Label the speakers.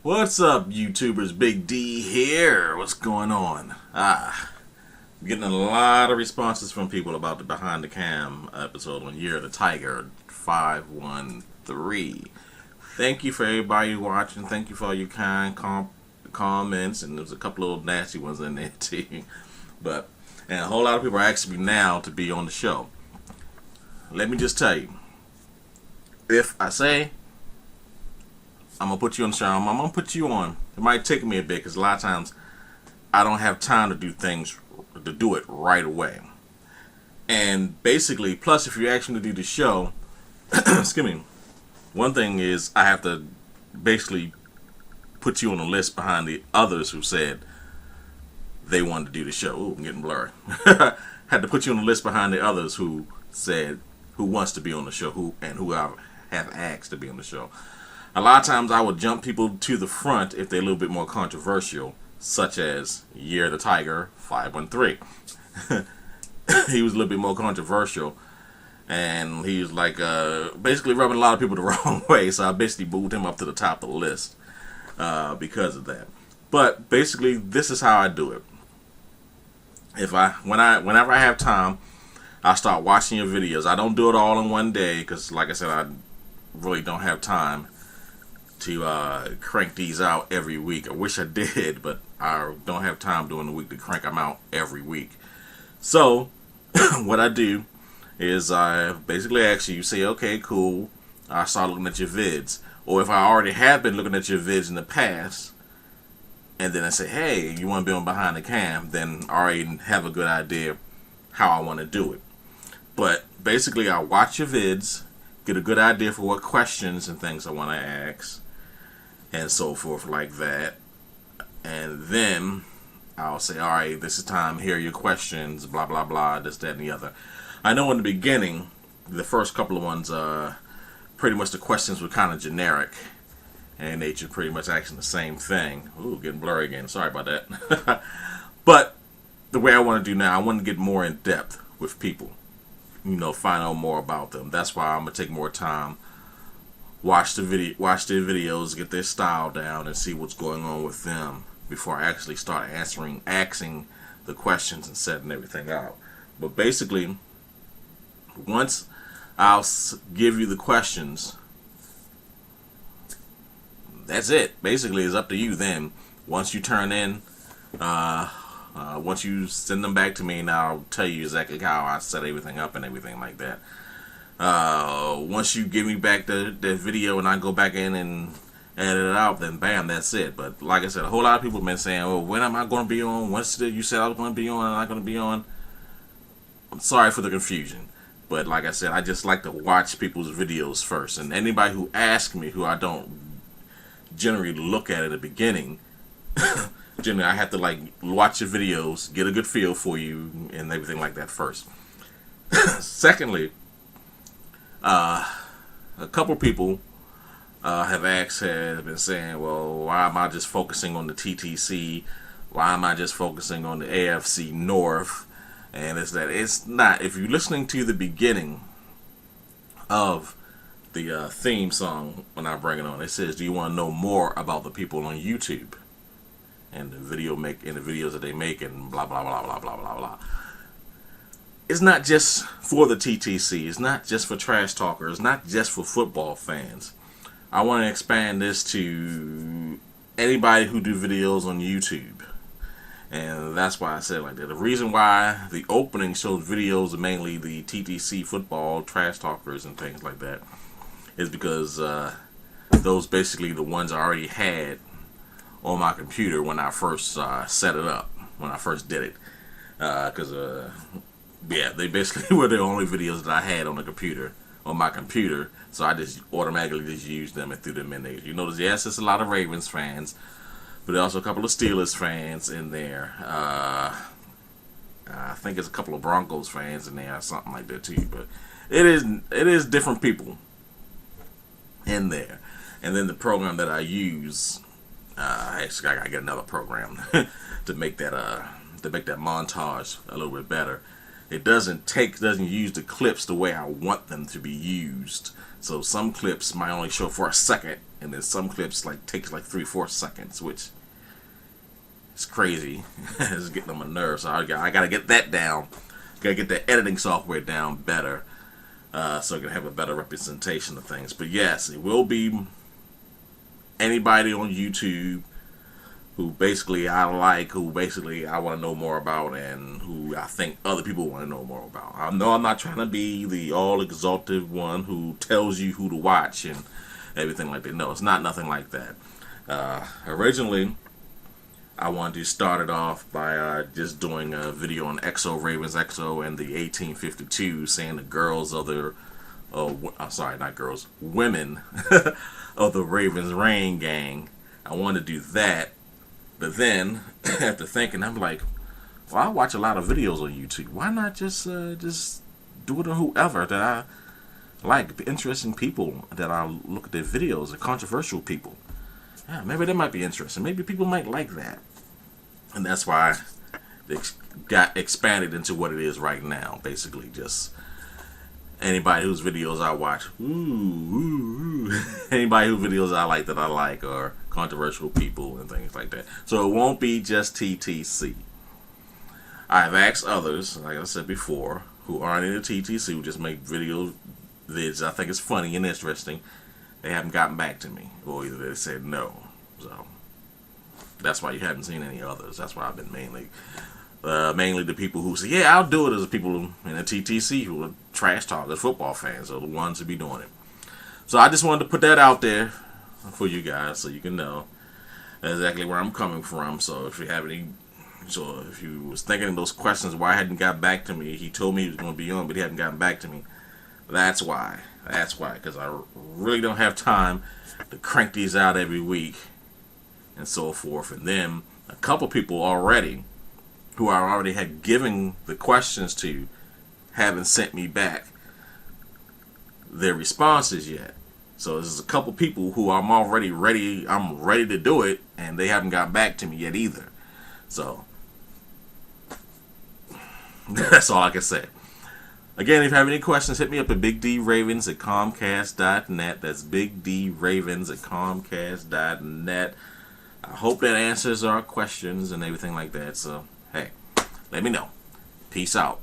Speaker 1: What's up, YouTubers? Big D here. What's going on? I'm getting a lot of responses from people about the Behind the Cam episode on Year of the Tiger 513. Thank you for everybody watching. Thank you for all your kind comments, and there's a couple of nasty ones in there too. And a whole lot of people are asking me now to be on the show. Let me just tell you, if I say I'm gonna put you on the show, I'm gonna put you on. It might take me a bit because a lot of times I don't have time to do it right away. And basically, plus if you ask me to do the show, excuse me, one thing is I have to basically put you on the list behind the others who said they wanted to do the show. Ooh, I'm getting blurry. Had to put you on the list behind the others who said who wants to be on the show, who I have asked to be on the show. A lot of times I would jump people to the front if they're a little bit more controversial, such as Year of the Tiger 513. He was a little bit more controversial, and he was like basically rubbing a lot of people the wrong way, so I basically moved him up to the top of the list because of that. But basically, this is how I do it. Whenever I have time, I start watching your videos. I don't do it all in one day because, like I said, I really don't have time to crank these out every week. I wish I did, but I don't have time during the week to crank them out every week. So what I do is I basically ask you, say, okay, cool, I start looking at your vids. Or if I already have been looking at your vids in the past, and then I say, hey, you want to be on Behind the Cam, then I already have a good idea how I want to do it. But basically, I watch your vids, get a good idea for what questions and things I want to ask, and so forth like that. And then I'll say, all right, this is time, here are your questions, blah, blah, blah, this, that, and the other. I know in the beginning, the first couple of ones, pretty much the questions were kind of generic, and nature pretty much asking the same thing. Ooh, getting blurry again, sorry about that. But the way I want to do now, I want to get more in depth with people. Find out more about them. That's why I'm gonna take more time, watch their videos, get their style down, and see what's going on with them before I actually start asking the questions and setting everything out. But basically, once I'll give you the questions, that's it. Basically, it's up to you then. Once you turn in, once you send them back to me, and I'll tell you exactly how I set everything up and everything like that. Once you give me back the video and I go back in and edit it out, then bam, that's it. But like I said, a whole lot of people have been saying, oh, when am I going to be on? Once you said I was going to be on, am I going to be on? I'm sorry for the confusion. But like I said, I just like to watch people's videos first. And anybody who asks me, who I don't generally look at the beginning, generally I have to like watch your videos, get a good feel for you and everything like that first. Secondly, a couple people have been saying, well, why am I just focusing on the TTC? Why am I just focusing on the AFC North? And it's not. If you're listening to the beginning of the theme song when I bring it on, it says, do you want to know more about the people on YouTube and the videos that they make and blah blah blah blah blah blah blah. It's not just for the TTC. It's not just for trash talkers. It's not just for football fans. I want to expand this to anybody who do videos on YouTube. And that's why I said like that. The reason why the opening shows videos of mainly the TTC football, trash talkers, and things like that is because those basically the ones I already had on my computer when I first set it up, when I first did it. Because, yeah, they basically were the only videos that I had on my computer. So I just automatically just used them and threw them in there. You notice, yes, there's a lot of Ravens fans, but there's also a couple of Steelers fans in there. I think there's a couple of Broncos fans in there or something like that too. But it is different people in there. And then the program that I use, actually I gotta get another program to make that montage a little bit better. it doesn't use the clips the way I want them to be used. So some clips might only show for a second, and then some clips like takes like 3-4 seconds, which is crazy. It's getting on my nerves. So I gotta get that down. Gotta get the editing software down better, so I can have a better representation of things. But yes, it will be anybody on YouTube who basically I like, who basically I want to know more about, and who I think other people want to know more about. I know I'm not trying to be the all-exalted one who tells you who to watch and everything like that. No, it's not nothing like that. Originally, I wanted to start it off by just doing a video on XO Ravens XO and the 1852, saying the girls of the, sorry, not girls, women of the Ravens Reign gang. I wanted to do that. But then, after thinking, I'm like, well, I watch a lot of videos on YouTube. Why not just do it on whoever that I like, interesting people that I look at their videos, the controversial people. Yeah, maybe that might be interesting. Maybe people might like that. And that's why it got expanded into what it is right now. Basically, just anybody whose videos I watch, anybody whose videos I like, or controversial people and things like that. So it won't be just TTC. I've asked others, like I said before, who aren't in the TTC, who just make vids. I think it's funny and interesting. They haven't gotten back to me, or either they said no. So that's why you haven't seen any others. That's why I've been mainly the people who say, yeah, I'll do it, as people in the TTC who are trash talkers, football fans, are the ones who be doing it. So I just wanted to put that out there for you guys so you can know exactly where I'm coming from. So if you was thinking of those questions, why hadn't got back to me, he told me he was going to be on, but he hadn't gotten back to me. That's why. Because I really don't have time to crank these out every week and so forth. And then a couple people already who I already had given the questions to haven't sent me back their responses yet. So there's a couple people who I'm ready to do it, and they haven't got back to me yet either. So that's all I can say. Again, if you have any questions, hit me up at bigdravens@comcast.net. That's bigdravens@comcast.net. I hope that answers our questions and everything like that. So, hey, let me know. Peace out.